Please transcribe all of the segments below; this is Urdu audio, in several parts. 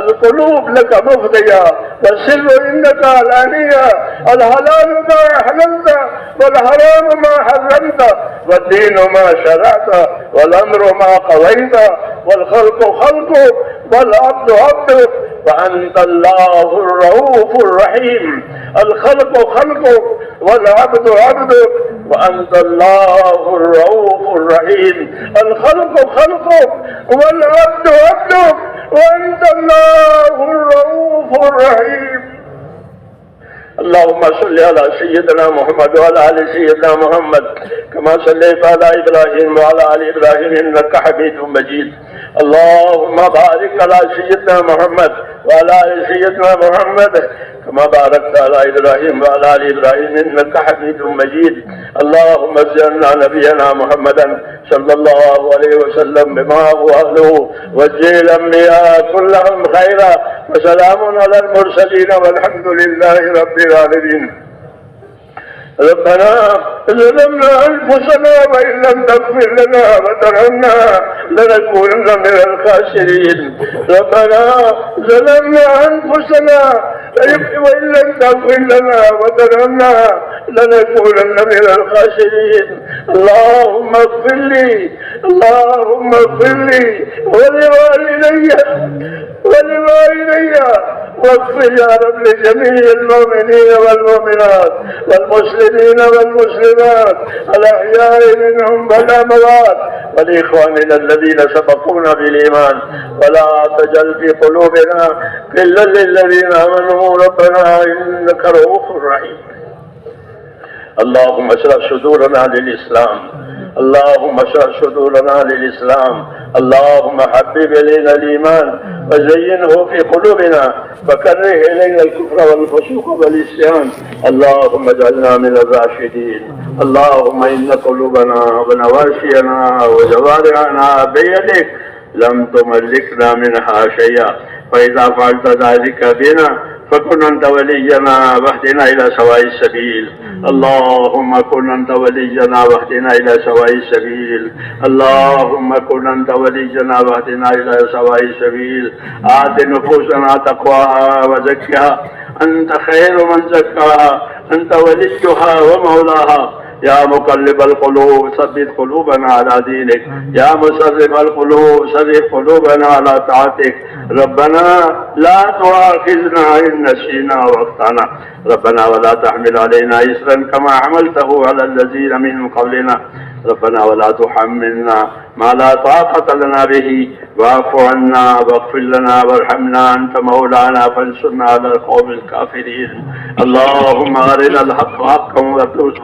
القلوب لك مفضية والسر إنك علانية الحلال ما حللت والحرام ما حرمت والدين ما شرعت والأمر ما قضيت والخلق خلقك والعبد عبدك وأنت الله الرؤوف الرحيم. الخلق خلقك والعبد عبدك وأنت الله الرؤوف الرحيم. الخلق خلقك والعبد عبدك وأنت الله الرؤوف الرحيم. اللهم صل على سيدنا محمد وعلى آل سيدنا محمد كما صليت على إبراهيم وعلى آل إبراهيم إنك حميد مجيد. اللهم بارك على سيدنا محمد وعلى آل سيدنا محمد كما باركت على إبراهيم وعلى آل إبراهيم إنك حميد مجيد. اللهم اجعلنا نبينا محمدا صلى الله عليه وسلم بما هو أهله واجعل الأنبياء كلهم خيرا وسلام على المرسلين والحمد لله رب العالمين. ربنا ظلمنا أنفسنا وإن لم تغفر لنا وترحمنا لنكونن من الخاسرين. ربنا ظلمنا أنفسنا وإن لم تغفر لنا وترحمنا لنكونن من الخاسرين. اللهم اغفر لي اللهم اغفر لي ولوالدي واغفر يا رب لجميع المؤمنين والمؤمنات والمسلمين والمسلمات الأحياء منهم والأموات ولإخواننا الذين سبقونا بالإيمان ولا تجعل في قلوبنا غلا للذين آمنوا ربنا إنك رؤوف رحيم. اللهم اشرح صدورنا للإسلام اللهم اشرح صدورنا للإسلام. اللهم حبب إلينا الإيمان وزينه في قلوبنا وكره إلينا الكفر والفسوق والعصيان. اللهم اجعلنا من الراشدين. اللهم إن قلوبنا ونواسينا وجوارحنا بيدك لم تملكنا منها شيئا فإذا فعلت ذلك بنا فكن أنت ولينا واهدنا إلى سواء السبيل. اللهم كن أنت ولينا واهدنا إلى سواء السبيل. اللهم كن أنت ولينا واهدنا إلى سواء السبيل. آت نفوسنا تقواها وزكها أنت خير من زكاها أنت وليها ومولاها. يا مقلب القلوب ثبت قلوبنا على دينك. يا مصرف القلوب صرف قلوبنا على طاعتك. ربنا لا تؤاخذنا إن نسينا واخطأنا. ربنا ولا تحمل علينا إصرا كما حملته على الذين من قبلنا. ربنا ولا تحملنا ما لا طاقة لنا به واعف عنا واغفر لنا وارحمنا أنت مولانا فانصرنا على القوم الكافرين. اللهم أرنا الحق حقا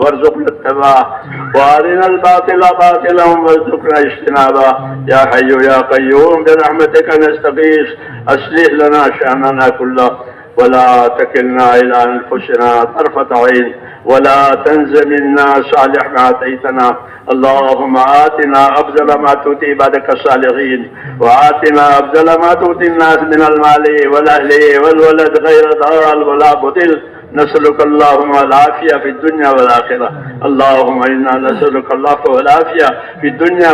وارزقنا اتباعه وأرنا الباطل باطلا وارزقنا اجتنابه. يا حي يا قيوم برحمتك نستغيث أصلح لنا شأننا كله ولا تكلنا إلى أنفسنا طرفة عين ولا تنز منا صالح ما أتيتنا. اللهم آتنا أفضل ما تؤتي عبادك الصالحين وآتنا أفضل ما تؤتي الناس من المال والأهل والولد غير ضال ولا بطل. نسألك اللهم العافية في الدنيا والآخرة. اللهم إنا نسألك العفو والعافية في الدنيا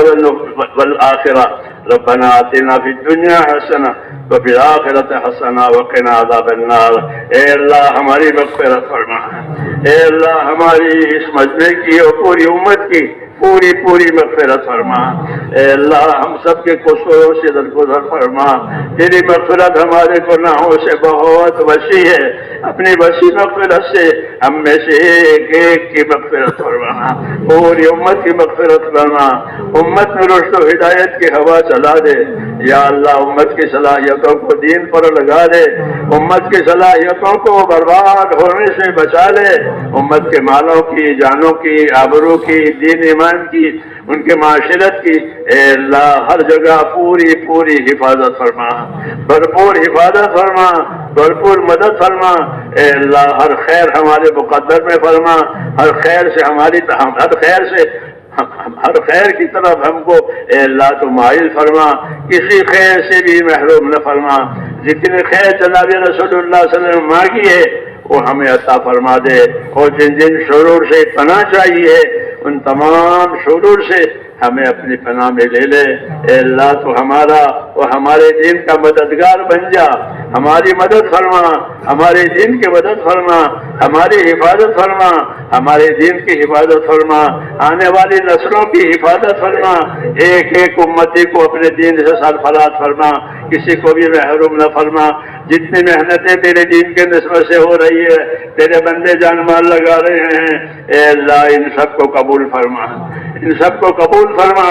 والآخرة. ربنا آتنا فی الدنیا حسنہ وفی الآخرۃ حسنہ وقنا عذاب النار۔ اے اللہ ہماری مغفرت فرما، اے اللہ ہماری اس مجمع کی اور پوری امت کی پوری مغفرت فرما۔ اے اللہ ہم سب کے قصوروں سے درگزر فرما، تیری مغفرت ہمارے گناہوں سے بہت وسیع ہے، اپنی وسیع مغفرت سے ہم میں سے ایک ایک کی مغفرت فرما، پوری امت کی مغفرت فرما، امت میں رشد و ہدایت کی ہوا چلا دے یا اللہ، امت کی صلاحیتوں کو دین پر لگا دے، امت کی صلاحیتوں کو برباد ہونے سے بچا لے، امت کے مالوں کی، جانوں کی، آبرو کی، دین ایمان کی، ان کے معاشرت کی اے اللہ ہر جگہ پوری حفاظت فرما، بھرپور حفاظت فرما، بھرپور مدد فرما۔ اے اللہ ہر خیر ہمارے مقدر میں فرما، ہر خیر کی طرف ہم کو اے اللہ تو مائل فرما، کسی خیر سے بھی محروم نہ فرما، جتنے خیر جناب رسول اللہ صلی اللہ علیہ وسلم مانگی ہے وہ ہمیں عطا فرما دے، اور جن شرور سے پناہ چاہیے ان تمام شرور سے ہمیں اپنی پناہ میں لے لے۔ اے اللہ تو ہمارا اور ہمارے دین کا مددگار بن جا، ہماری مدد فرما، ہمارے دین کی مدد فرما، ہماری حفاظت فرما، ہمارے دین کی حفاظت فرما، آنے والی نسلوں کی حفاظت فرما، ایک ایک امتی کو اپنے دین سے سرفراز فرما، کسی کو بھی محروم نہ فرما۔ جتنی محنتیں تیرے دین کے نسبت سے ہو رہی ہے، تیرے بندے جان مال لگا رہے ہیں، اے اللہ ان سب کو قبول فرما، ان سب کو قبول فرما،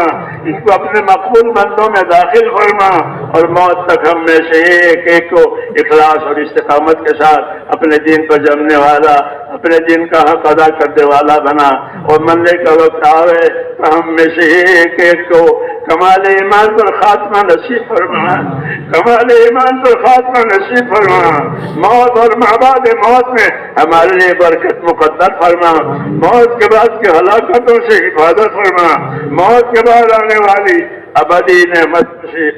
ان کو اپنے مقبول بندوں میں داخل فرما، اور موت تک ہم میں سے ایک ایک کو اخلاص اور استقامت کے ساتھ اپنے دین پر جمنے والا، اپنے دین کا حق ادا کرنے والا بنا، اور مرنے کا وقت آوے تو ہم میں سے ایک ایک کو کمال ایمان پر خاتمہ نصیب فرما، کمال ایمان پر خاتمہ نصیب فرما، موت اور بعد موت میں ہمارے لیے برکت مقدر فرما، موت کے بعد کی ہلاکتوں سے حفاظت فرما، موت کے بعد آنے والی ابدی نعمت سے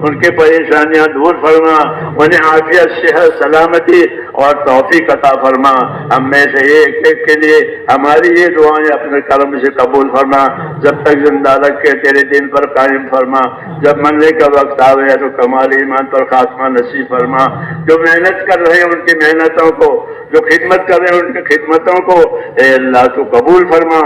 ان کی پریشانیاں دور فرما، انہیں عافیت، صحت، سلامتی اور توفیق عطا فرما۔ ہم میں سے ایک ایک کے لیے ہماری یہ دعائیں اپنے کرم سے قبول فرما، جب تک زندہ رکھ کے تیرے دین پر قائم فرما، جب مرنے کا وقت آوے تو کمال ایمان پر خاتمہ نصیب فرما۔ جو محنت کر رہے ہیں ان کی محنتوں کو، جو خدمت کر رہے ہیں ان کی خدمتوں کو اے اللہ تو قبول فرما،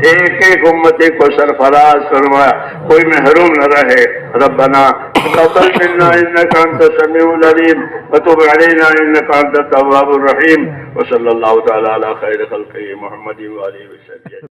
ایک ایک امتی کو سرفراز فرما، کوئی محروم نہ رہے۔ ربنا تقبل منا انك انت السميع العليم وتب علينا انك انت التواب الرحيم، وصلى الله تعالى على خير خلقه محمد وآله وسلم۔